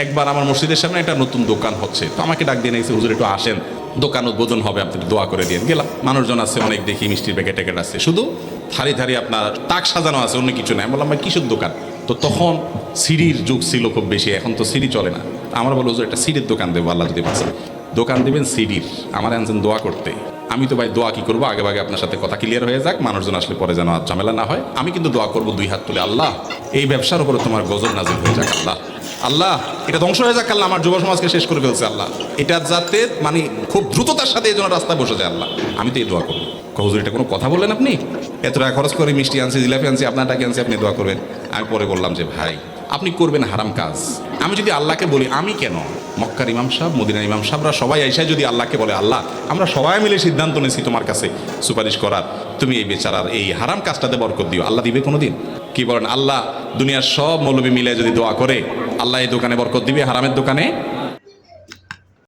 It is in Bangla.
একবার আমার মসজিদের সামনে একটা নতুন দোকান হচ্ছে, তো আমাকে ডাক দিয়ে নিয়েছে, হুজুর একটু আসেন, দোকান উদ্বোধন হবে, আপনি একটু দোয়া করে দিন। গেলাম, মানুষজন আছে অনেক, দেখি মিষ্টির প্যাকেট ট্যাকেট আছে, শুধু থারি থারি আপনার তাক সাজানো আছে, অন্য কিছু নাই। বললাম ভাই কিসের দোকান? তো তখন সিঁড়ির যুগ ছিল খুব বেশি, এখন তো সিঁড়ি চলে না। আমার বলো হুজুর একটা সিঁড়ির দোকান দেবো, আল্লাহ যদি বাঁচে। দোকান দেবেন সিঁড়ির, আমার আনছেন দোয়া করতে। আমি তো ভাই দোয়া কি করবো, আগে ভাগে আপনার সাথে কথা ক্লিয়ার হয়ে যাক, মানুষজন আসলে পরে যেন আর ঝামেলা না হয়। আমি কিন্তু দোয়া করবো 2 হাত তুলে, আল্লাহ এই ব্যবসার উপরে তোমার গজব নাজিল হয়ে যাক আল্লাহ, আল্লাহ এটা ধ্বংস হয়ে যাক আল্লাহ, আমার যুব সমাজকে শেষ করে ফেলছে আল্লাহ, এটা যাতে মানে খুব দ্রুততার সাথে এই জন্য রাস্তায় বসে যায় আল্লাহ, আমি তো এই দোয়া করবো। হুজুর এটা কোনো কথা বললেন আপনি? এত টাকা খরচ করে মিষ্টি আনছি, জিলাপি আনছি, আপনার টাকা আনছি, আপনি দোয়া করবেন? আমি পরে বললাম যে ভাই আপনি করবেন হারাম কাজ, আমি যদি আল্লাহকে বলি, আমি কেন, মক্কার ইমাম সাহেব, মদিনার ইমাম সাহেবরা সবাই আইসায় যদি আল্লাহকে বলে, আল্লাহ আমরা সবাই মিলে সিদ্ধান্ত নিয়েছি তোমার কাছে সুপারিশ করার, তুমি এই বেচারার এই হারাম কাজটাতে বরকত দিও, আল্লাহ দিবে কোনোদিন? কি বলেন? আল্লাহ দুনিয়ার সব মৌলবী মিলে যদি দোয়া করে, আল্লাহ এই দোকানে বরকত দিবে, হারামের দোকানে